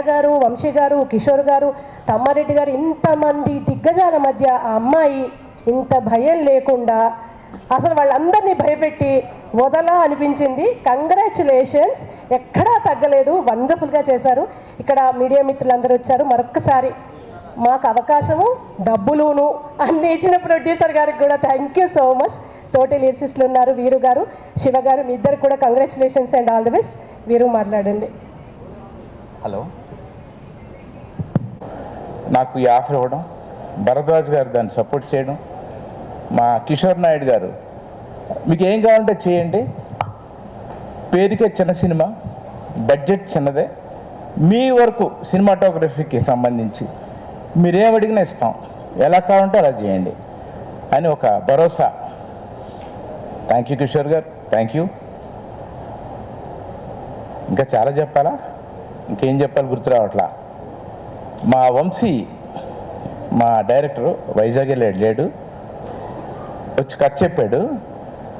గారు, వంశీ గారు, కిషోర్ గారు, తమ్మారెడ్డి గారు, ఇంతమంది దిగ్గజాల మధ్య ఆ అమ్మాయి ఇంత భయం లేకుండా అసలు వాళ్ళందరినీ భయపెట్టి వదలా అనిపించింది. కంగ్రాచులేషన్స్, ఎక్కడా తగ్గలేదు, వండర్ఫుల్గా చేశారు. ఇక్కడ మీడియా మిత్రులందరూ వచ్చారు. మరొక్కసారి మాకు అవకాశము డబ్బులును అన్ని ఇచ్చిన ప్రొడ్యూసర్ గారికి కూడా థ్యాంక్ యూ సో మచ్. తోటి లిరిసిస్టులు ఉన్నారు, వీరు గారు, శివ గారు, మీ ఇద్దరు కూడా congratulations and all the best. వీరు మాట్లాడండి. హలో, నాకు ఈ ఆఫర్ ఇవ్వడం, భరద్వాజ్ గారు దాన్ని సపోర్ట్ చేయడం, మా కిషోర్ నాయుడు గారు మీకు ఏం కావాలంటే చేయండి, పేరుకే చిన్న సినిమా, బడ్జెట్ చిన్నదే, మీ వరకు సినిమాటోగ్రఫీకి సంబంధించి మీరేం అడిగినా ఇస్తాం, ఎలా కావాలంటే అలా చేయండి అని ఒక భరోసా. థ్యాంక్ యూ కిషోర్ గారు, థ్యాంక్ యూ. ఇంకా చాలా చెప్పాలా, ఇంకేం చెప్పాలి గుర్తు రావట్లా. మా వంశీ, మా డైరెక్టరు వైజాగ్ లేడు, వచ్చి కథ చెప్పాడు.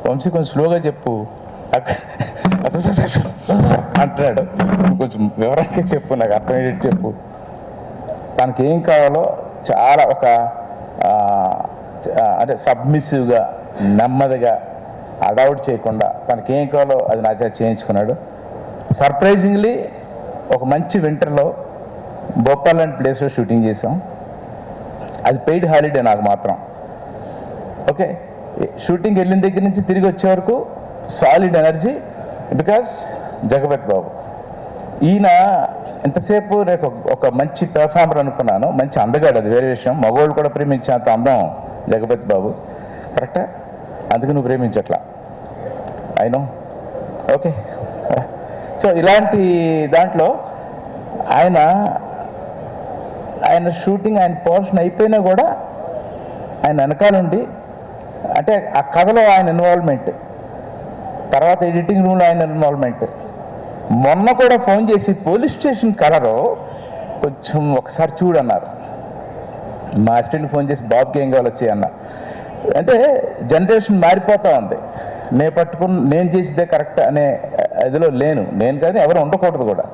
వంశీ కొంచెం స్లోగా చెప్పు అంటున్నాడు, కొంచెం వివరంగా చెప్పు, నాకు అర్థమయ్యేది చెప్పు. తనకి ఏం కావాలో చాలా ఒక అంటే సబ్మిసివ్గా, నెమ్మదిగా, అడౌట్ చేయకుండా తనకి ఏం కావాలో అది నా చేత చేయించుకున్నాడు. సర్ప్రైజింగ్లీ ఒక మంచి వింటర్లో భోపాల్ లాంటి ప్లేస్లో షూటింగ్ చేసాం. అది పెయిడ్ హాలిడే నాకు మాత్రం. ఓకే, షూటింగ్ వెళ్ళిన దగ్గర నుంచి తిరిగి వచ్చే వరకు సాలిడ్ ఎనర్జీ, బికాస్ జగపతి బాబు. ఈయన ఎంతసేపు నేను ఒక మంచి పెర్ఫార్మర్ అనుకున్నాను, మంచి అందగాడు, అది వేరే విషయం. మగవాళ్ళు కూడా ప్రేమించేంత అందం జగపతి బాబు, కరెక్టా? అందుకు నువ్వు ప్రేమించట్లా, అయినో. ఓకే, సో ఇలాంటి దాంట్లో ఆయన షూటింగ్, ఆయన పోర్షన్ అయిపోయినా కూడా ఆయన వెనకాలండి, అంటే ఆ కథలో ఆయన ఇన్వాల్వ్మెంట్, తర్వాత ఎడిటింగ్ రూమ్లో ఆయన ఇన్వాల్వ్మెంట్. మొన్న కూడా ఫోన్ చేసి పోలీస్ స్టేషన్ కలరు కొంచెం ఒకసారి చూడన్నారు. మా అసిస్టెంట్కి ఫోన్ చేసి బాబుకి ఏం కావాలి వచ్చాయి అన్న. అంటే జనరేషన్ మారిపోతూ ఉంది. నేను చేసిదే కరెక్ట్ అనే అదిలో నేను కానీ ఎవరు ఉండకూడదు కూడా.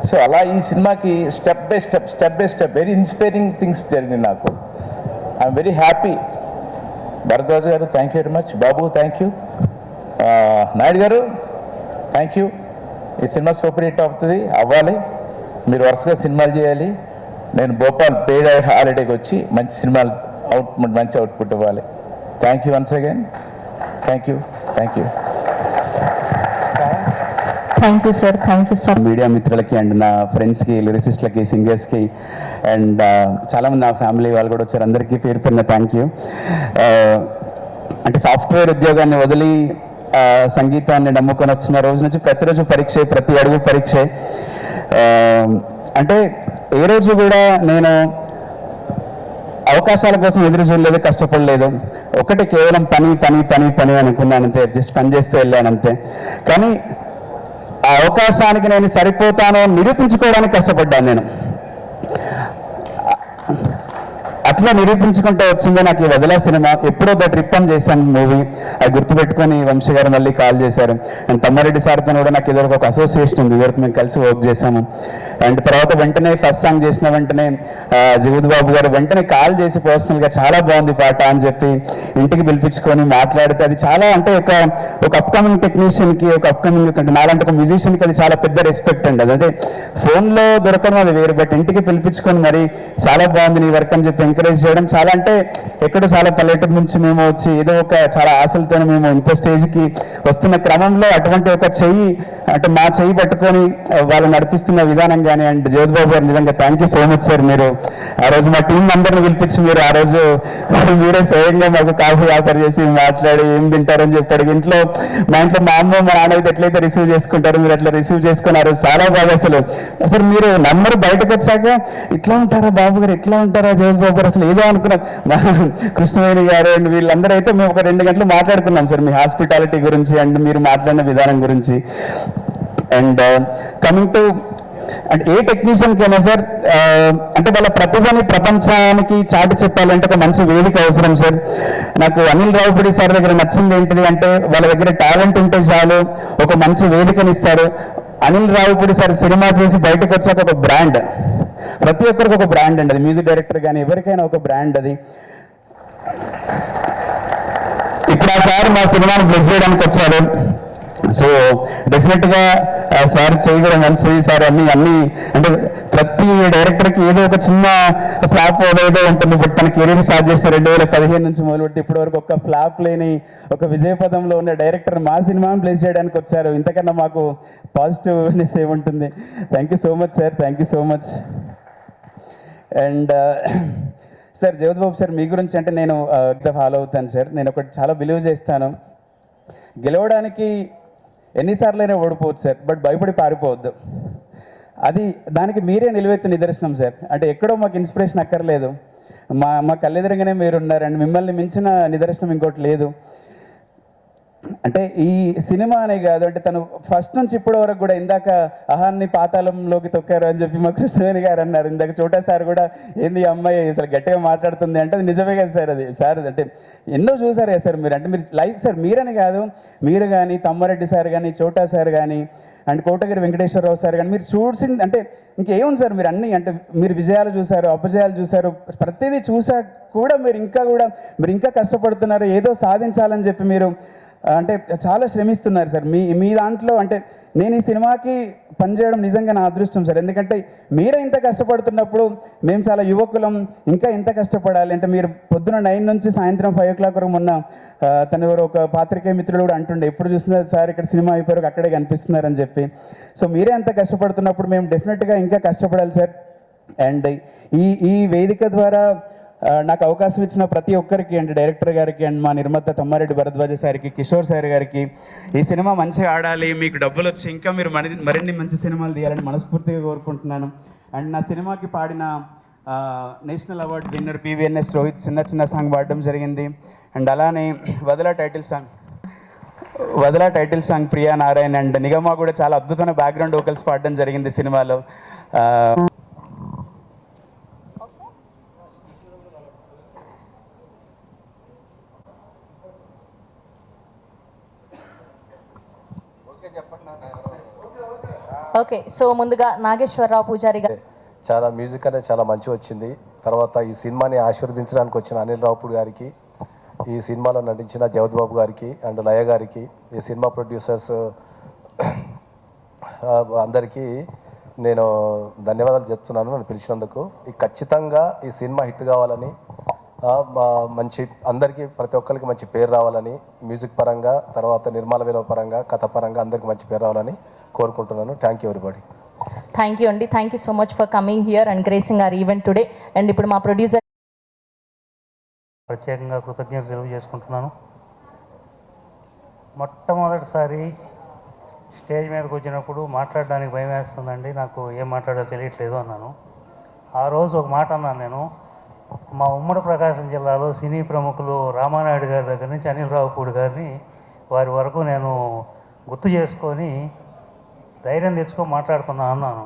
సో అలా ఈ సినిమాకి step by step very inspiring things జరిగింది నాకు. I'm very happy. భరద్వాజ్ గారు thank you very much, Babu thank you, Naidu గారు థ్యాంక్ యూ. ఈ సినిమా సూపర్ హిట్ అవ్వాలి, మీరు వరుసగా సినిమాలు చేయాలి. నేను భోపాల్ పెయిడ్ హాలిడేకి వచ్చి మంచి సినిమాలు మంచి అవుట్పుట్ ఇవ్వాలి. Thank you once again, thank you. Thank you sir, thank you sir. Media మిత్రులకి అండ్ నా ఫ్రెండ్స్కి, లిరిసిస్ట్లకి, సింగర్స్కి అండ్ చాలామంది నా ఫ్యామిలీ వాళ్ళు కూడా వచ్చారు. అందరికీ పేరు పేరున థ్యాంక్ యూ. అంటే సాఫ్ట్వేర్ ఉద్యోగాన్ని వదిలి సంగీతాన్ని నమ్ముకొని వచ్చిన రోజు నుంచి ప్రతిరోజు పరీక్ష, ప్రతి అడుగు పరీక్ష. అంటే ఏ రోజు కూడా నేను అవకాశాల కోసం ఎదురు చూడలేదు, కష్టపడలేదు. ఒకటి కేవలం పని అనుకున్నానంతే, జస్ట్ పని చేస్తూ వెళ్ళానంతే. కానీ ఆ అవకాశానికి నేను సరిపోతానో నిరూపించుకోవడానికి కష్టపడ్డాను నేను. అట్లా నిరూపించుకుంటూ వచ్చిందే నాకు ఈ వదిలా సినిమా. ఎప్పుడో ట్రిప్ అని చేశాను మూవీ, అది గుర్తుపెట్టుకొని వంశీ గారు మళ్ళీ కాల్ చేశారు. అండ్ తమ్మారెడ్డి సార్తో కూడా నాకు ఇదివరకు ఒక అసోసియేషన్ ఉంది, ఇదివరకు మేము కలిసి వర్క్ చేశాము. అండ్ తర్వాత వెంటనే ఫస్ట్ సాంగ్ చేసిన వెంటనే జగద్ బాబు గారు వెంటనే కాల్ చేసి పర్సనల్గా చాలా బాగుంది పాట అని చెప్పి ఇంటికి పిలిపించుకొని మాట్లాడితే అది చాలా, అంటే ఒక అప్కమింగ్ టెక్నీషియన్కి, ఒక అప్కమింగ్ నాలాంటి ఒక మ్యూజిషియన్కి అది చాలా పెద్ద రెస్పెక్ట్ అండి. అదే ఫోన్లో దొరకడం అది వేరు, బట్ ఇంటికి పిలిపించుకొని మరి చాలా బాగుంది నీ వర్క్ అని చెప్పి ఎంకరేజ్ చేయడం చాలా, అంటే ఎక్కడో చాలా పల్లెటూరు నుంచి మేము వచ్చి ఏదో ఒక చాలా ఆశలతో మేము ఇంకో స్టేజ్కి వస్తున్న క్రమంలో అటువంటి ఒక చెయ్యి, అంటే మా చెయ్యి పట్టుకొని వాళ్ళు నడిపిస్తున్న విధానం కానీ. అండ్ జగద్ బాబు గారు నిజంగా thank you so much sir. మీరు ఆ రోజు మా టీం అందరిని పిలిపించి మీరు ఆ రోజు మీరే స్వయంగా మాకు కాఫీ ఆఫర్ చేసి మాట్లాడి ఏం తింటారని చెప్పాడు. ఇంట్లో మా అమ్మ మా నాన్న అయితే ఎట్లయితే రిసీవ్ చేసుకుంటారు, మీరు అట్లా రిసీవ్ చేసుకుని ఆ రోజు చాలా బాగా అసలు మీరు నంబర్ బయటకు వచ్చాక ఇట్లా ఉంటారా బాబు గారు, ఎట్లా ఉంటారా జగద్ బాబు గారు, అసలు ఏదో అనుకున్నాం. కృష్ణవేణి గారు అండ్ వీళ్ళందరూ అయితే మేము ఒక 2 గంటలు మాట్లాడుకున్నాం సార్ మీ హాస్పిటాలిటీ గురించి అండ్ మీరు మాట్లాడిన విధానం గురించి. అండ్ కమింగ్ టు అంటే ఏ టెక్నీషియన్కి అయినా సార్, అంటే వాళ్ళ ప్రతిభని ప్రపంచానికి చాటి చెప్పాలంటే ఒక మంచి వేదిక అవసరం సార్. నాకు అనిల్ రావుపూడి సార్ దగ్గర నచ్చింది ఏంటిది అంటే వాళ్ళ దగ్గర టాలెంట్ ఉంటే చాలు, ఒక మంచి వేదికని ఇస్తారు. అనిల్ రావిపూడి సార్ సినిమా చేసి బయటకు వచ్చాక ఒక బ్రాండ్, ప్రతి ఒక్కరికి ఒక బ్రాండ్ అండి అది. మ్యూజిక్ డైరెక్టర్ కానీ ఎవరికైనా ఒక బ్రాండ్ అది. ఇప్పుడు ఆ సార్ మా సినిమాను బ్లెస్ చేయడానికి వచ్చారు. సో డెఫినెట్గా సార్ చేయడం మంచిది సార్. అన్ని అంటే ప్రతి డైరెక్టర్కి ఏదో ఒక చిన్న ఫ్లాప్ ఏదో ఉంటుంది. బట్ తన కెరీర్ స్టార్ట్ చేస్తే 2015 నుంచి మొదలుపెట్టి ఇప్పటి వరకు ఒక ఫ్లాప్ లేని ఒక విజయపదంలో ఉన్న డైరెక్టర్ మా సినిమాను ప్లేస్ చేయడానికి వచ్చారు. ఇంతకన్నా మాకు పాజిటివ్నెస్ ఏముంటుంది. Thank you so much sir, thank you so much. And sir జగత్ బాబు సార్, మీ గురించి అంటే నేను ఫాలో అవుతాను సార్. నేను ఒకటి చాలా బిలీవ్ చేస్తాను, గెలవడానికి ఎన్నిసార్లైనా ఓడిపోవచ్చు సార్, బట్ భయపడి పారిపోవద్దు. అది దానికి మీరే నిలువెత్తు నిదర్శనం సార్. అంటే ఎక్కడో మాకు ఇన్స్పిరేషన్ అక్కర్లేదు, మా కళ్ళెదురుగానే మీరున్నారు. అండ్ మిమ్మల్ని మించిన నిదర్శనం ఇంకోటి లేదు. అంటే ఈ సినిమా అనే కాదు, అంటే తను ఫస్ట్ నుంచి ఇప్పటి వరకు కూడా, ఇందాక అహాన్ని పాతాళంలోకి తొక్కారు అని చెప్పి మా కృష్ణవేణి గారు అన్నారు. ఇందాక చోటా సార్ కూడా ఏంది అమ్మాయి అసలు గట్టిగా మాట్లాడుతుంది అంటే అది నిజమే కదా సార్. అది సార్ అంటే ఎన్నో చూసారు కదా సార్ మీరు. అంటే మీరు లైఫ్ సార్ మీరని కాదు, మీరు కానీ తమ్మారెడ్డి సార్ కానీ చోటా సార్ కానీ అండ్ కోటగిరి వెంకటేశ్వరరావు సార్ కానీ మీరు చూసింది అంటే ఇంకేముంది సార్. మీరు అన్నీ అంటే మీరు విజయాలు చూసారు, అపజయాలు చూసారు, ప్రతిదీ చూసా కూడా మీరు ఇంకా కష్టపడుతున్నారు, ఏదో సాధించాలని చెప్పి మీరు అంటే చాలా శ్రమిస్తున్నారు సార్. మీ దాంట్లో అంటే నేను ఈ సినిమాకి పనిచేయడం నిజంగా నా అదృష్టం సార్. ఎందుకంటే మీరే ఇంత కష్టపడుతున్నప్పుడు మేము చాలా యువకులం, ఇంకా ఇంత కష్టపడాలి. అంటే మీరు పొద్దున 9 నుంచి సాయంత్రం 5 o'clock వరకు మొన్న తను ఎవరు ఒక పాత్రికేయ మిత్రుడు కూడా అంటుండే, ఎప్పుడు చూసినా సార్ ఇక్కడ సినిమా అయిపోయారు అక్కడే కనిపిస్తున్నారని చెప్పి. సో మీరే అంత కష్టపడుతున్నప్పుడు మేము డెఫినెట్గా ఇంకా కష్టపడాలి సార్. అండ్ ఈ వేదిక ద్వారా నాకు అవకాశం ఇచ్చిన ప్రతి ఒక్కరికి అండ్ డైరెక్టర్ గారికి అండ్ మా నిర్మాత తమ్మారెడ్డి భరద్వాజ సార్కి, కిషోర్ సార్ గారికి, ఈ సినిమా మంచిగా ఆడాలి, మీకు డబ్బులు వచ్చి ఇంకా మీరు మరిన్ని మంచి సినిమాలు తీయాలని మనస్ఫూర్తిగా కోరుకుంటున్నాను. అండ్ నా సినిమాకి పాడిన national award winner PVNS Rohit చిన్న సాంగ్ పాడడం జరిగింది. అండ్ అలానే Vadala title song Priya Narayan and Nigama కూడా చాలా అద్భుతమైన బ్యాక్గ్రౌండ్ వోకల్స్ పాడడం జరిగింది సినిమాలో. ఓకే, సో ముందుగా నాగేశ్వరరావు పూజారి గారు. చాలా మ్యూజిక్ అనేది చాలా మంచి వచ్చింది. తర్వాత ఈ సినిమాని ఆశీర్వదించడానికి వచ్చిన అనిల్ రావుపూడి గారికి, ఈ సినిమాలో నటించిన జగత్ బాబు గారికి అండ్ లయ గారికి, ఈ సినిమా ప్రొడ్యూసర్స్ అందరికీ నేను ధన్యవాదాలు చెప్తున్నాను నన్ను పిలిచినందుకు. ఖచ్చితంగా ఈ సినిమా హిట్ కావాలని, మంచి అందరికీ ప్రతి ఒక్కరికి మంచి పేరు రావాలని, మ్యూజిక్ పరంగా, తర్వాత నిర్మాల విలువ పరంగా, కథ పరంగా అందరికీ మంచి పేరు రావాలని కోరుకుంటున్నాను. Thank you everybody. Thank you అండి. Thank you so much for coming here and gracing our event today. And ఇప్పుడు మా ప్రొడ్యూసర్ ప్రత్యేకంగా కృతజ్ఞతలు తెలియజేసుకుంటున్నాను. మొట్టమొదటిసారి స్టేజ్ మీదకి వచ్చినప్పుడు మాట్లాడడానికి భయం వేస్తుందండి, నాకు ఏం మాట్లాడాలో తెలియట్లేదు అన్నాను. ఆ రోజు ఒక మాట అన్నాను నేను. మా ఉమ్మడి ప్రకాశం జిల్లాలో సినీ ప్రముఖులు రామానాయుడు గారి దగ్గర నుంచి అనిల్ రావుపూడి గారిని వారి వరకు నేను గుర్తు చేసుకొని ధైర్యం తెచ్చుకొని మాట్లాడుతున్నాను అన్నాను.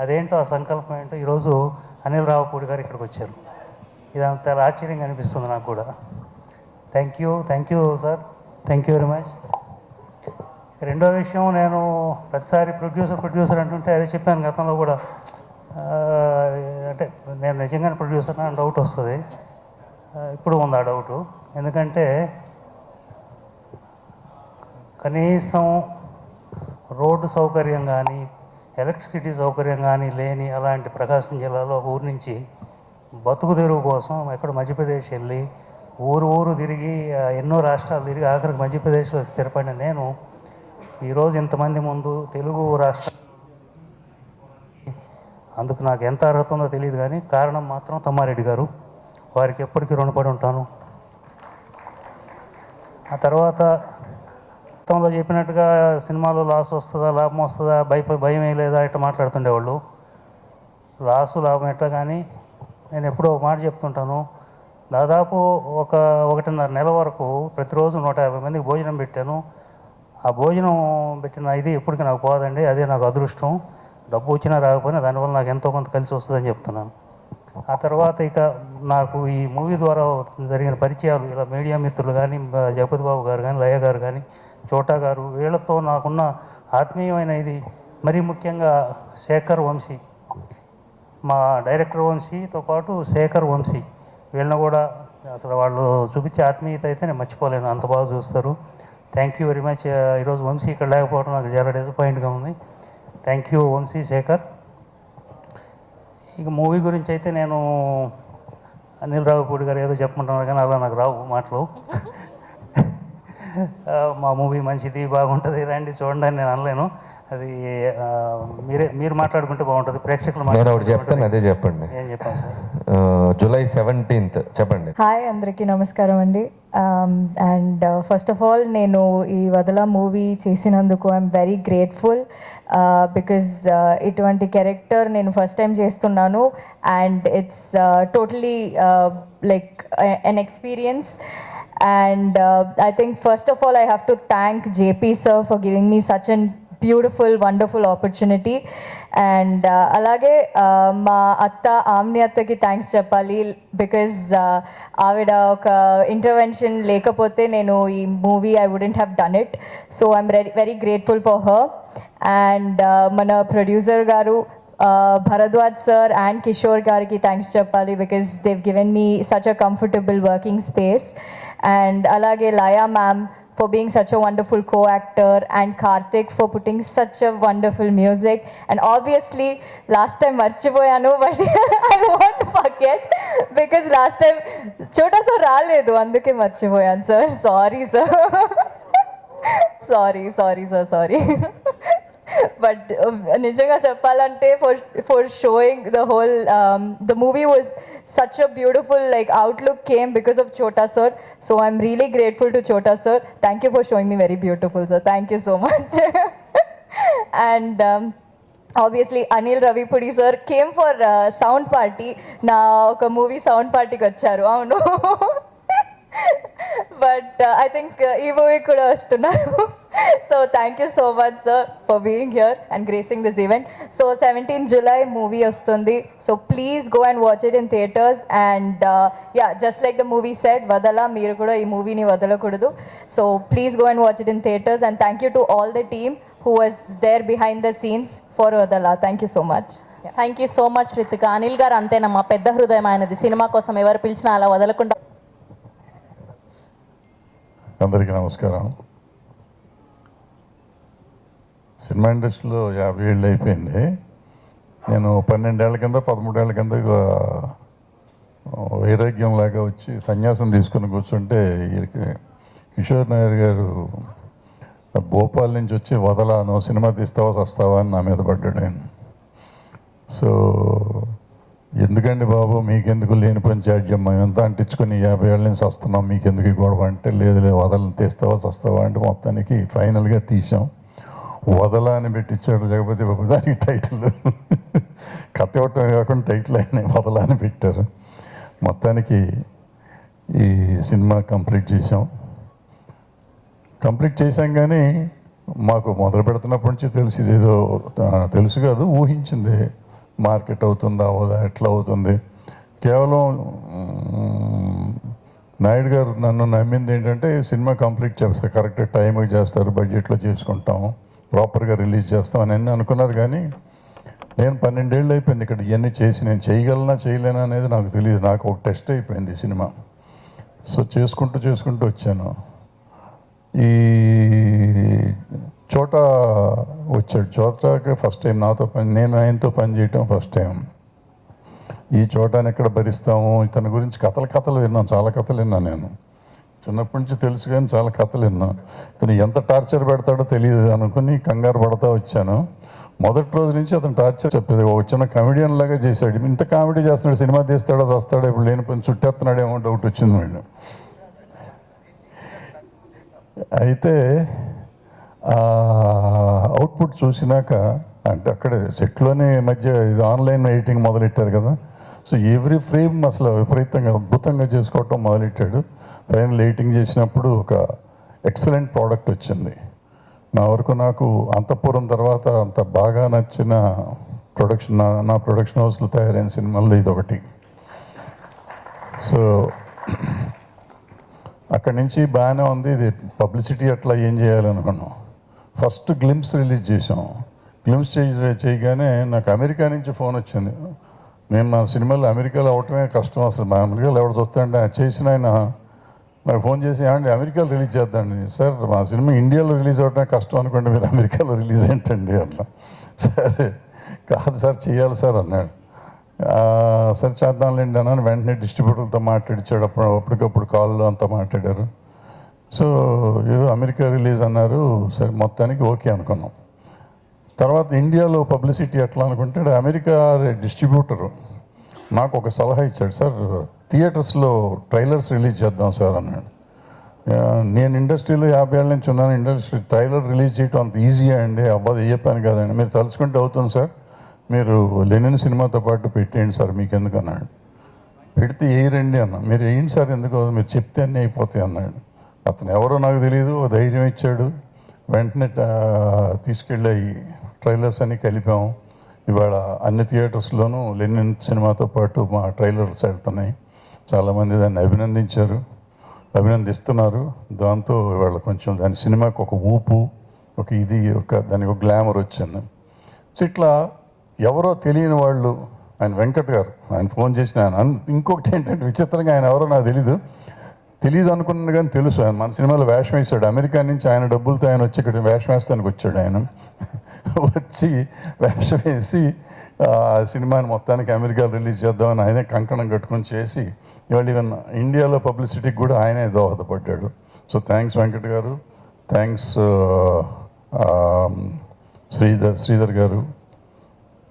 అదేంటో ఆ సంకల్పం ఏంటో ఈరోజు అనిల్ రావుపూడి గారు ఇక్కడికి వచ్చారు. ఇదంతా ఆశ్చర్యంగా అనిపిస్తుంది నాకు కూడా. Thank you sir, thank you very much. రెండో విషయం, నేను ప్రతిసారి ప్రొడ్యూసర్ అంటుంటే అదే చెప్పాను గతంలో కూడా, అంటే నేను నిజంగానే ప్రొడ్యూసర్ అని డౌట్ వస్తుంది. ఇప్పుడు ఉంది ఆ డౌటు. ఎందుకంటే కనీసం రోడ్డు సౌకర్యం కానీ ఎలక్ట్రిసిటీ సౌకర్యం కానీ లేని అలాంటి ప్రకాశం జిల్లాలో ఊరు నుంచి బతుకు తెరువు కోసం ఎక్కడ మధ్యప్రదేశ్ వెళ్ళి ఊరు తిరిగి ఎన్నో రాష్ట్రాలు తిరిగి ఆఖరికి మధ్యప్రదేశ్లో స్థిరపడిన నేను ఈరోజు ఇంతమంది ముందు తెలుగు రాష్ట్ర, అందుకు నాకు ఎంత అర్హత ఉందో తెలియదు కానీ కారణం మాత్రం తమ్మారెడ్డి గారు. వారికి ఎప్పటికీ రుణపడి ఉంటాను. ఆ తర్వాత గతంలో చెప్పినట్టుగా సినిమాలో లాస్ వస్తుందా లాభం వస్తుందా భయమే లేదా ఇట్లా మాట్లాడుతుండేవాళ్ళు. లాసు లాభం ఎట్లా కానీ నేను ఎప్పుడో ఒక మాట చెప్తుంటాను. దాదాపు 1.5 నెల వరకు ప్రతిరోజు 150 మందికి భోజనం పెట్టాను. ఆ భోజనం పెట్టిన ఇది ఎప్పటికీ నాకు పోదండి, అదే నాకు అదృష్టం. డబ్బు వచ్చినా రాకపోయినా దానివల్ల నాకు ఎంతో కొంత కలిసి వస్తుందని చెప్తున్నాను. ఆ తర్వాత ఇక నాకు ఈ మూవీ ద్వారా జరిగిన పరిచయాలు, ఇలా మీడియా మిత్రులు కానీ, జగపతి బాబు గారు కానీ, లయ గారు కానీ, చోటా గారు, వీళ్ళతో నాకున్న ఆత్మీయమైన ఇది మరీ ముఖ్యంగా శేఖర్ వంశీ, మా డైరెక్టర్ వంశీతో పాటు శేఖర్ వంశీ, వీళ్ళని కూడా అసలు వాళ్ళు చూపించే ఆత్మీయత అయితే నేను మర్చిపోలేను, అంత బాగా చూస్తారు. Thank you very much. ఈరోజు వంశీ ఇక్కడ లేకపోవడం నాకు చాలా డిసప్పాయింట్గా ఉంది. Thank you Vamshi, Shekhar. ఇక మూవీ గురించి అయితే నేను అనిల్ రావిపూడి గారు ఏదో చెప్పమంటున్నారు కానీ అలా నాకు రావు మాటలు. మా మూవీ మంచిది, బాగుంటుంది, రండి చూడండి అని నేను అనలేను. అది మీరు మాట్లాడుకుంటే బాగుంటుంది, ప్రేక్షకులు నేను ఒకటి చెప్తాను, అదే చెప్పండి. ఏం చెప్పాను సార్? జూలై 17th చెప్పండి. హాయ్ అందరికీ నమస్కారం అండి. అండ్ ఫస్ట్ ఆఫ్ ఆల్ నేను ఈ వదల మూవీ చేసినందుకు ఐఎమ్ వెరీ గ్రేట్ఫుల్ బికాజ్ ఇటువంటి క్యారెక్టర్ నేను ఫస్ట్ టైం చేస్తున్నాను and it's totally like an experience. And I think first of all I have to thank JP sir for giving me such a beautiful wonderful opportunity. And alage ma atta Amni attaki thanks cheppali because avida oka intervention lekapothe nenu ee movie I wouldn't have done it, so I'm very grateful for her. And mana producer garu Bharadwaj sir and Kishore gariki thanks cheppali because they've given me such a comfortable working space. And alage Laya ma'am for being such a wonderful co-actor, and Karthik for putting such a wonderful music. And obviously last time marchipoyanu but I won't forget because last time chota sir raaledu anduke marchipoyanu sir, sorry sir. sorry sir. But nijanga cheppalante for showing the whole the movie was such a beautiful like outlook came because of Chota sir, so I'm really grateful to Chota sir. Thank you for showing me very beautiful sir, thank you so much. And obviously Anil Ravipudi sir came for sound party na oka movie sound party ki vacharu avunu. But I think ee movie kuda vastunnaru. So thank you so much sir for being here and gracing this event. So 17th July movie vastundi, so please go and watch it in theaters. And yeah, just like the movie said, vadala meer kuda ee movie ni vadalakudu, so please go and watch it in theaters. And thank you to all the team who was there behind the scenes for vadala. Thank you so much. Thank you so much Ritika. Anil గారు అంతేనమ్మా, పెద్ద హృదయం ఆయనది, cinema కోసం ఎవరు పిలిచినా అలా వదలకుండా. అందరికీ నమస్కారం. సినిమా ఇండస్ట్రీలో 50 ఏళ్ళు అయిపోయింది. నేను 12 ఏళ్ల కింద 13 ఏళ్ల కింద వైరాగ్యంలాగా వచ్చి సన్యాసం తీసుకుని కూర్చుంటే కిషోర్ నాయర్ గారు భోపాల్ నుంచి వచ్చి వదలాను సినిమా తీస్తావా వస్తావా అని నా మీద పడ్డాడు ఆయన. సో ఎందుకండి బాబు మీకెందుకు లేని పని చాడ్యం, మేమంతా అంటించుకొని 50 ఏళ్ళ నుంచి వస్తున్నాం, మీకెందుకు గొడవ అంటే లేదు వదలని తీస్తావా వస్తావా అంటే మొత్తానికి ఫైనల్గా తీసాం. వదల అని పెట్టించాడు జగపతి బాబు, దానికి టైటిల్ కథ ఇవ్వటం కాకుండా టైటిల్ అయినా వదల అని పెట్టారు. మొత్తానికి ఈ సినిమా కంప్లీట్ చేశాం కానీ మాకు మొదలు పెడుతున్నప్పటి నుంచి తెలిసి ఏదో తెలుసు కాదు, ఊహించింది మార్కెట్ అవుతుందా అవదా ఎట్లా అవుతుంది. కేవలం నాయుడు గారు నన్ను నమ్మింది ఏంటంటే సినిమా కంప్లీట్ చేస్తారు, కరెక్ట్ టైంకి చేస్తారు, బడ్జెట్లో చేసుకుంటాం, ప్రాపర్గా రిలీజ్ చేస్తాం అని అన్నీ అనుకున్నారు. కానీ నేను 12 ఏళ్ళు అయిపోయింది ఇక్కడ ఇవన్నీ చేసి, నేను చేయగలనా చేయలేనా అనేది నాకు తెలియదు. నాకు ఒక టెస్ట్ అయిపోయింది ఈ సినిమా. సో చేసుకుంటూ వచ్చాను. ఈ చోటా వచ్చాడు, చోటాకి ఫస్ట్ టైం నాతో నేను ఆయనతో పని చేయటం ఫస్ట్ టైం. ఈ చోటాని ఎక్కడ భరిస్తాము, ఇతని గురించి కథలు విన్నాను, చాలా కథలు విన్నాను. నేను చిన్నప్పటి నుంచి తెలుసు కానీ చాలా కథలు విన్నాను. ఇతను ఎంత టార్చర్ పెడతాడో తెలియదు అనుకుని కంగారు పడతా వచ్చాను. మొదటి రోజు నుంచి అతను టార్చర్ చెప్పేది, ఒక చిన్న కమెడియన్ లాగా చేశాడు. ఇంత కామెడీ చేస్తున్నాడు, సినిమా తీస్తాడో వస్తాడో ఇప్పుడు లేని పని చుట్టేస్తున్నాడేమో డౌట్ వచ్చింది వీళ్ళు. అయితే అవుట్పుట్ చూసినాక అంటే అక్కడే సెట్లోనే మధ్య ఇది ఆన్లైన్ ఎడిటింగ్ మొదలెట్టారు కదా, సో ఎవ్రీ ఫ్రేమ్ అసలు విపరీతంగా అద్భుతంగా చేసుకోవటం మొదలెట్టాడు. ఫైనల్ ఎడిటింగ్ చేసినప్పుడు ఒక ఎక్సలెంట్ ప్రోడక్ట్ వచ్చింది. నా వరకు నాకు అంతఃపురం తర్వాత అంత బాగా నచ్చిన ప్రొడక్షన్ నా ప్రొడక్షన్ హౌస్లో తయారైన సినిమాల్లో ఇది ఒకటి. సో అక్కడి నుంచి బాగానే ఉంది. ఇది పబ్లిసిటీ అట్లా ఏం చేయాలనుకున్నాం. ఫస్ట్ గ్లింప్స్ రిలీజ్ చేసాం ఫిల్మ్స్ చేయగానే నాకు అమెరికా నుంచి ఫోన్ వచ్చింది. నేను మా సినిమాలో అమెరికాలో అవటమే కష్టం, అసలు మా అమెరికాలో ఎవరు చూస్తాంటే చేసిన ఆయన నాకు ఫోన్ చేసి ఏమండి అమెరికాలో రిలీజ్ చేద్దాండి. సార్ మా సినిమా ఇండియాలో రిలీజ్ అవటమే కష్టం అనుకోండి, మీరు అమెరికాలో రిలీజ్ ఏంటండి అట్లా. సరే కాదు సార్ చేయాలి సార్ అన్నాడు. సరే చేద్దాంలేండి అన్నాను. వెంటనే డిస్ట్రిబ్యూటర్తో మాట్లాడిచ్చాడు. అప్పటికప్పుడు కాల్లో అంతా మాట్లాడారు. సో ఏదో అమెరికా రిలీజ్ అన్నారు. సరే మొత్తానికి ఓకే అనుకున్నాం. తర్వాత ఇండియాలో పబ్లిసిటీ ఎట్లా అనుకుంటే అమెరికా డిస్ట్రిబ్యూటరు నాకు ఒక సలహా ఇచ్చాడు. సార్ థియేటర్స్లో ట్రైలర్స్ రిలీజ్ చేద్దాం సార్ అన్నాడు. నేను ఇండస్ట్రీలో 50 ఏళ్ళ నుంచి ఉన్నాను. ఇండస్ట్రీ ట్రైలర్ రిలీజ్ చేయడం అంత ఈజీగా అండి, అవ్వదు, ఏ పని కాదండి. మీరు తలుచుకుంటే అవుతుంది సార్, మీరు లెనిన్ సినిమాతో పాటు పెట్టేయండి సార్, మీకు ఎందుకు అన్నాడు. పెడితే వేయరండి అన్న. మీరు వేయండి సార్, ఎందుకు, మీరు చెప్తే అన్నీ అయిపోతాయి అన్నాడు. అతను ఎవరో నాకు తెలియదు, ధైర్యం ఇచ్చాడు. వెంటనే తీసుకెళ్ళి ట్రైలర్స్ అన్నీ కలిపాము. ఇవాళ అన్ని థియేటర్స్లోనూ లెనిన్ సినిమాతో పాటు మా ట్రైలర్స్ వెళ్తున్నాయి. చాలామంది దాన్ని అభినందిస్తున్నారు. దాంతో ఇవాళ కొంచెం దాని సినిమాకి ఒక ఊపు, దానికి ఒక గ్లామర్ వచ్చింది. సో ఇట్లా ఎవరో తెలియని వాళ్ళు, ఆయన వెంకట్ గారు, ఆయన ఫోన్ చేసిన ఆయన. ఇంకొకటి ఏంటంటే విచిత్రంగా ఆయన ఎవరో నాకు తెలియదు అనుకున్నాను, కానీ తెలుసు. ఆయన మన సినిమాలో వేషం వేసాడు. అమెరికా నుంచి ఆయన డబ్బులతో ఆయన వచ్చి ఇక్కడ వేషం వేస్తానికి వచ్చాడు. ఆయన వచ్చి వేషం వేసి సినిమాని మొత్తానికి అమెరికాలో రిలీజ్ చేద్దామని ఆయనే కంకణం కట్టుకొని చేసి ఇవాళ ఈవెన్ ఇండియాలో పబ్లిసిటీకి కూడా ఆయనే దోహదపడ్డాడు. సో థ్యాంక్స్ వెంకట్ గారు, థ్యాంక్స్ శ్రీధర్ గారు,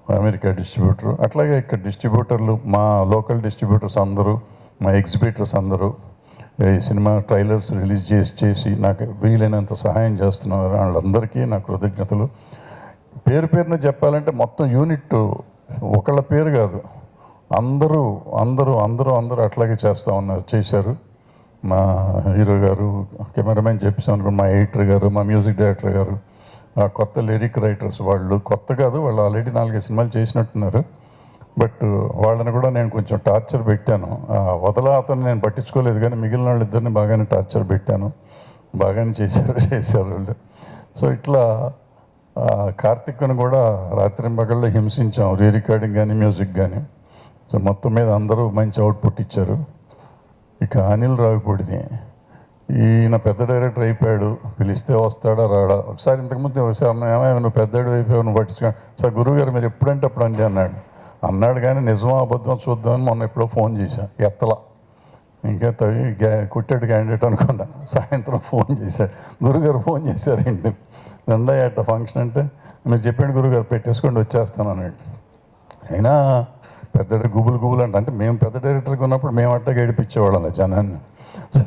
అమెరికా డిస్ట్రిబ్యూటర్. అట్లాగే ఇక్కడ డిస్ట్రిబ్యూటర్లు, మా లోకల్ డిస్ట్రిబ్యూటర్స్ అందరూ, మా ఎగ్జిబిటర్స్ అందరూ ఈ సినిమా ట్రైలర్స్ రిలీజ్ చేసి నాకు వీలైనంత సహాయం చేస్తున్నారు. వాళ్ళందరికీ నా కృతజ్ఞతలు. పేరున చెప్పాలంటే మొత్తం యూనిట్ ఒకళ్ళ పేరు కాదు, అందరూ అట్లాగే చేశారు. మా హీరో గారు, కెమెరామెన్ చెప్పేసాం అనుకోండి, మా ఎడిటర్ గారు, మా మ్యూజిక్ డైరెక్టర్ గారు, కొత్త లిరిక్ రైటర్స్, వాళ్ళు కొత్త కాదు, వాళ్ళు ఆల్రెడీ 4 సినిమాలు చేసినట్టున్నారు. బట్ వాళ్ళని కూడా నేను కొంచెం టార్చర్ పెట్టాను. అతను నేను పట్టించుకోలేదు, కానీ మిగిలిన వాళ్ళిద్దరిని బాగానే టార్చర్ పెట్టాను. బాగానే చేశారు వాళ్ళు. సో ఇట్లా కార్తిక్ను కూడా రాత్రింబగళ్ళు హింసించాం, రీ రికార్డింగ్ కానీ మ్యూజిక్ కానీ. సో మొత్తం మీద అందరూ మంచి అవుట్పుట్ ఇచ్చారు. ఇక అనిల్ రావిపూడిని, ఈయన పెద్ద డైరెక్టర్ అయిపోయాడు, పిలిస్తే వస్తాడా రాడా. ఒకసారి ఇంతకుముందు ఏమైనా నువ్వు పెద్దడు అయిపోయావు, నువ్వు పట్టించుకో సార్, గురువుగారు మీరు ఎప్పుడంటే అప్పుడు అండి అన్నాడు. కానీ నిజమో అబద్ధం చూద్దామని మొన్న ఎప్పుడో ఫోన్ చేశా, ఎత్తలా. ఇంకా కుట్టాడు క్యాండిడేట్ అనుకున్నా. సాయంత్రం ఫోన్ చేశాడు, గురుగారు ఫోన్ చేశారండి, నందయ్య ఫంక్షన్ అంటే, మీరు చెప్పండి గురుగారు పెట్టేసుకొని వచ్చేస్తాను అన్నాడు. అయినా పెద్ద గుబులు అంటే మేము పెద్ద డైరెక్టర్గా ఉన్నప్పుడు మేము అట్టగా ఏడిపించేవాళ్ళం జనాన్ని. సో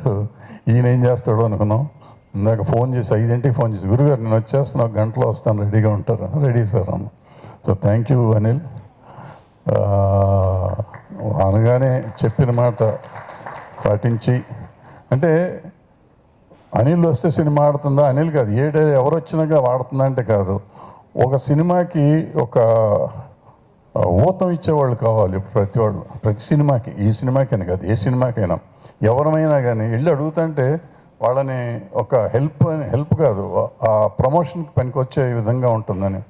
ఈయన ఏం చేస్తాడో అనుకున్నాం. ఇందాక ఫోన్ చేసి 5 ఫోన్ చేసి, గురుగారు నేను వచ్చేస్తాను, 1 గంటలో వస్తాను, రెడీగా ఉంటారు. రెడీ సార్ అన్న. So thank you Anil. అనగానే చెప్పిన మాట పాటించి, అంటే అనిల్ వస్తే సినిమా ఆడుతుందా, అనిల్ కాదు, ఎవరు వచ్చినాక వాడుతుందా అంటే కాదు, ఒక సినిమాకి ఒక ఊతం ఇచ్చేవాళ్ళు కావాలి ప్రతి సినిమాకి. ఈ సినిమాకైనా కాదు, ఏ సినిమాకైనా ఎవరమైనా కానీ వెళ్ళి అడుగుతుంటే వాళ్ళని ఒక హెల్ప్ కాదు, ఆ ప్రమోషన్కి పనికి వచ్చే విధంగా ఉంటుందని.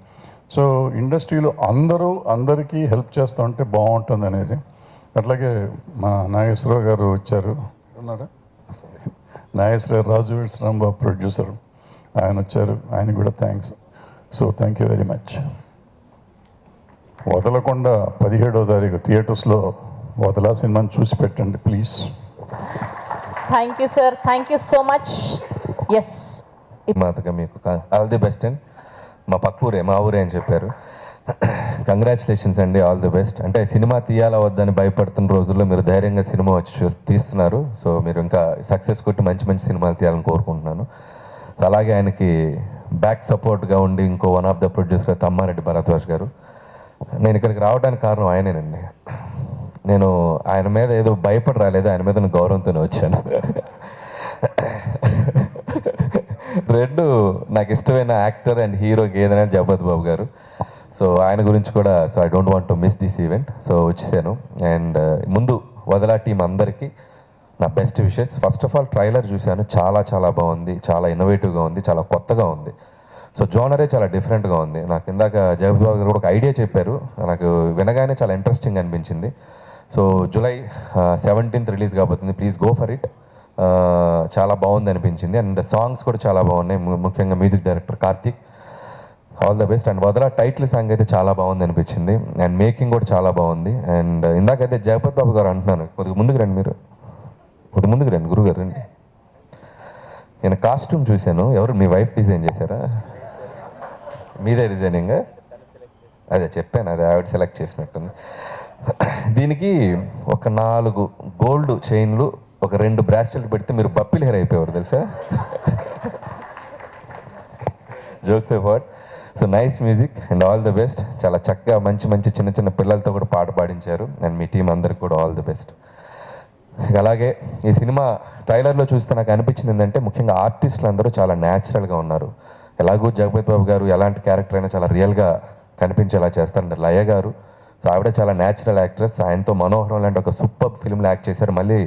సో ఇండస్ట్రీలో అందరికీ హెల్ప్ చేస్తూ ఉంటే బాగుంటుంది అనేది. అట్లాగే మా నాగేశ్వరరావు గారు వచ్చారు, ఉన్నారా? నాగేశ్వరరావు, రాజు రాంబాబు ప్రొడ్యూసర్, ఆయన వచ్చారు, ఆయన కూడా thanks. So thank you very much. వదలకుండా 17వ తారీఖు థియేటర్స్లో వదలా సినిమాని చూసి పెట్టండి please. Thank you sir, thank you so much. Yes, మాతగా మీకు ఆల్ ది బెస్ట్ అండ్ మా పక్కూరే, మా ఊరే అని చెప్పారు. కంగ్రాచులేషన్స్ అండి, ఆల్ ది బెస్ట్. అంటే సినిమా తీయాలా వద్దని భయపడుతున్న రోజుల్లో మీరు ధైర్యంగా సినిమా వచ్చి తీస్తున్నారు. సో మీరు ఇంకా సక్సెస్ కొట్టి మంచి సినిమాలు తీయాలని కోరుకుంటున్నాను. అలాగే ఆయనకి బ్యాక్ సపోర్ట్గా ఉండి ఇంకో one of the producer Tammareddy Bharadwaj గారు. నేను ఇక్కడికి రావడానికి కారణం ఆయనేనండి. నేను ఆయన మీద ఏదో భయపడి రాలేదు, ఆయన మీద నేను గౌరవంతోనే వచ్చాను. రెడ్డు నాకు ఇష్టమైన యాక్టర్ అండ్ హీరోకి ఏదైనా జగపతి బాబు గారు. సో ఆయన గురించి కూడా, so I don't want to miss this event. So వచ్చేసాను. అండ్ ముందు వదలా టీం అందరికీ నా best wishes. First of all trailer చూశాను, చాలా బాగుంది, చాలా ఇన్నోవేటివ్గా ఉంది, చాలా కొత్తగా ఉంది. సో జోనరే చాలా డిఫరెంట్గా ఉంది. నాకు ఇందాక జగపతి బాబు గారు కూడా ఒక ఐడియా చెప్పారు, నాకు వినగానే చాలా ఇంట్రెస్టింగ్ అనిపించింది. సో జూలై 17th రిలీజ్ కాబోతుంది, ప్లీజ్ గో ఫర్ ఇట్. చాలా బాగుంది అనిపించింది. అండ్ సాంగ్స్ కూడా చాలా బాగున్నాయి, ముఖ్యంగా music director Karthik, all the best. And Vadala title song అయితే చాలా బాగుంది అనిపించింది. అండ్ మేకింగ్ కూడా చాలా బాగుంది. అండ్ ఇందాకైతే జగపతి బాబు గారు అంటున్నాను, కొద్దిగా ముందుకు రండి, మీరు కొద్దిగా ముందుకు రండి, గురుగారు రండి. నేను కాస్ట్యూమ్ చూశాను, ఎవరు మీ వైఫ్ డిజైన్ చేశారా? మీదే డిజైనింగ్? అదే చెప్పాను, అదే ఆవిడ సెలెక్ట్ చేసినట్టుంది. దీనికి ఒక 4 గోల్డ్ చైన్లు, ఒక 2 బ్రాస్లెట్ పెడితే మీరు బప్పిల్ హెయిర్ అయిపోయారు తెలుసా. Jokes about. So nice music and all the best. చాలా చక్కగా మంచి మంచి చిన్న చిన్న పిల్లలతో కూడా పాట పాడించారు. అండ్ మీ టీం అందరికి కూడా ఆల్ ది బెస్ట్. అలాగే ఈ సినిమా ట్రైలర్లో చూస్తే నాకు అనిపించింది ఏంటంటే, ముఖ్యంగా ఆర్టిస్టులు అందరూ చాలా న్యాచురల్గా ఉన్నారు. ఎలాగూ జగపతి బాబు గారు ఎలాంటి క్యారెక్టర్ అయినా చాలా రియల్గా కనిపించేలా చేస్తారు. లయ గారు, సో ఆవిడ చాలా న్యాచురల్ యాక్ట్రెస్. ఆయనతో మనోహరం లాంటి ఒక సూపర్ ఫిల్మ్లో యాక్ట్ చేశారు. మళ్ళీ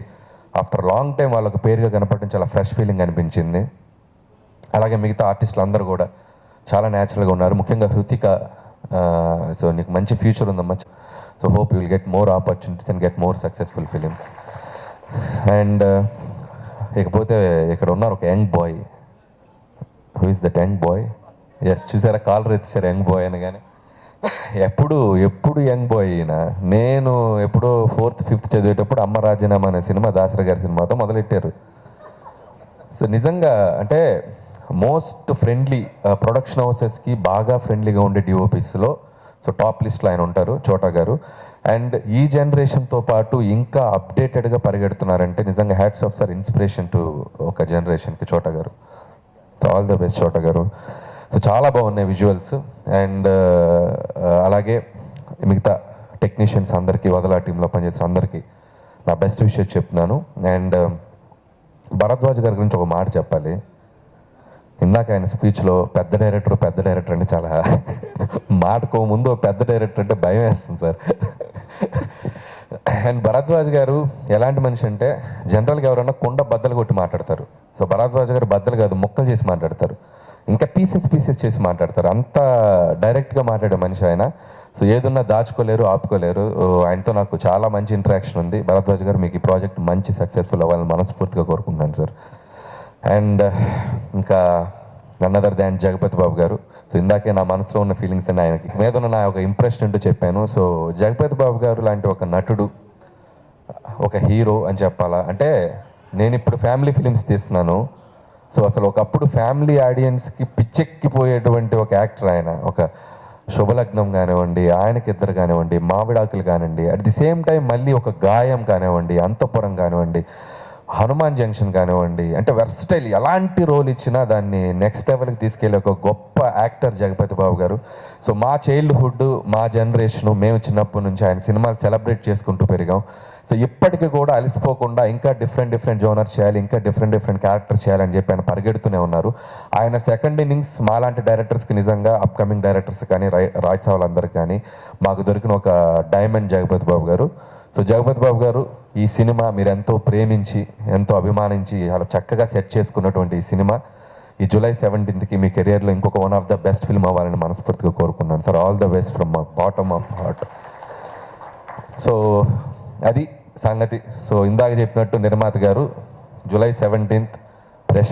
ఆఫ్టర్ లాంగ్ టైం వాళ్ళకు పేరుగా కనపడడం చాలా ఫ్రెష్ ఫీలింగ్ అనిపించింది. అలాగే మిగతా ఆర్టిస్టులు అందరూ కూడా చాలా న్యాచురల్గా ఉన్నారు. ముఖ్యంగా హృతిక, సో నీకు మంచి ఫ్యూచర్ ఉందమ్మా. So hope you will get more opportunities and get more successful films. And ఇకపోతే ఇక్కడ ఉన్నారు ఒక young boy. Who is that young boy? Yes, చూసారా కాలర్ ఎత్తిసారు యంగ్ బాయ్ అనగానే. ఎప్పుడు యంగ్ బాయ్ అయినా, నేను ఎప్పుడో 4th 5th చదివేటప్పుడు అమ్మ రాజీనామా అనే సినిమా దాసరి గారి సినిమాతో మొదలెట్టారు. సో నిజంగా అంటే మోస్ట్ ఫ్రెండ్లీ ప్రొడక్షన్ హౌసెస్కి బాగా ఫ్రెండ్లీగా ఉండే డిఓపీస్లో సో టాప్ లిస్ట్లో ఆయన ఉంటారు, చోటా గారు. అండ్ ఈ జనరేషన్తో పాటు ఇంకా అప్డేటెడ్గా పరిగెడుతున్నారంటే నిజంగా hats off sir, inspiration to ఒక జనరేషన్కి చోటా గారు. సో ఆల్ ద బెస్ట్ చోటా గారు. సో చాలా బాగున్నాయి విజువల్స్. అండ్ అలాగే మిగతా టెక్నీషియన్స్ అందరికీ, వదలా టీంలో పనిచేసే అందరికీ నా బెస్ట్ విషయం చెప్తున్నాను. అండ్ భరద్వాజ్ గారి గురించి ఒక మాట చెప్పాలి. ఇందాక ఆయన స్పీచ్లో పెద్ద డైరెక్టర్ అంటే చాలా మాటకో ముందు పెద్ద డైరెక్టర్ అంటే భయం వేస్తుంది సార్. అండ్ భరద్వాజ్ గారు ఎలాంటి మనిషి అంటే, జనరల్గా ఎవరైనా కుండ బద్దలు కొట్టి మాట్లాడతారు. సో భరద్వాజ్ గారు బద్దలు కాదు, ముక్కలు చేసి మాట్లాడతారు, ఇంకా పీసెస్ చేసి మాట్లాడతారు. అంత డైరెక్ట్గా మాట్లాడే మనిషి ఆయన. సో ఏదున్నా దాచుకోలేరు, ఆపుకోలేరు. ఆయనతో నాకు చాలా మంచి ఇంటరాక్షన్ ఉంది. భరద్వాజ్ గారు, మీకు ఈ ప్రాజెక్ట్ మంచి సక్సెస్ఫుల్ అవ్వాలని మనస్ఫూర్తిగా కోరుకుంటున్నాను సార్. అండ్ ఇంకా నన్ అదర్ దాన్ జగపతి బాబు గారు. సో ఇందాకే నా మనసులో ఉన్న ఫీలింగ్స్ అన్ని ఆయనకి మీద ఉన్న నా ఒక ఇంప్రెషన్ అంటూ చెప్పాను. సో జగపతి బాబు గారు లాంటి ఒక నటుడు, ఒక హీరో అని చెప్పాలా అంటే, నేను ఇప్పుడు ఫ్యామిలీ ఫిలిమ్స్ తీస్తున్నాను. సో అసలు ఒకప్పుడు ఫ్యామిలీ ఆడియన్స్కి పిచ్చెక్కిపోయేటువంటి ఒక యాక్టర్ ఆయన. ఒక శుభలగ్నం కానివ్వండి, ఆయనకిద్దరు కానివ్వండి, మావిడాకులు కానివ్వండి, అట్ ది సేమ్ టైం మళ్ళీ ఒక గాయం కానివ్వండి, అంతఃపురం కానివ్వండి, హనుమాన్ జంక్షన్ కానివ్వండి, అంటే వెర్సటైల్ ఎలాంటి రోల్ ఇచ్చినా దాన్ని నెక్స్ట్ లెవెల్కి తీసుకెళ్ళే ఒక గొప్ప యాక్టర్ జగపతి బాబు గారు. సో మా చైల్డ్హుడ్, మా జనరేషను, మేము చిన్నప్పటి నుంచి ఆయన సినిమాలు సెలబ్రేట్ చేసుకుంటూ పెరిగాం. సో ఇప్పటికీ కూడా అలసిపోకుండా ఇంకా డిఫరెంట్ జోనర్స్ చేయాలి, ఇంకా డిఫరెంట్ క్యారెక్టర్స్ చేయాలని చెప్పి ఆయన పరిగెడుతూనే ఉన్నారు. ఆయన సెకండ్ ఇన్నింగ్స్ మాలాంటి డైరెక్టర్స్కి, నిజంగా అప్కమింగ్ డైరెక్టర్స్ కానీ, రాజ్ వాళ్ళందరికీ కానీ మాకు దొరికిన ఒక డైమండ్ జగపతి బాబు గారు. సో జగపతి బాబు గారు, ఈ సినిమా మీరు ఎంతో ప్రేమించి, ఎంతో అభిమానించి అలా చక్కగా సెట్ చేసుకున్నటువంటి ఈ సినిమా ఈ July 17th మీ కెరియర్లో ఇంకొక one of the best film అవ్వాలని మనస్ఫూర్తిగా కోరుకున్నాను sir. All the best from my bottom of heart. So అది సంగతి. సో ఇందాక చెప్పినట్టు నిర్మాత గారు July 17th ప్రేక్షకులు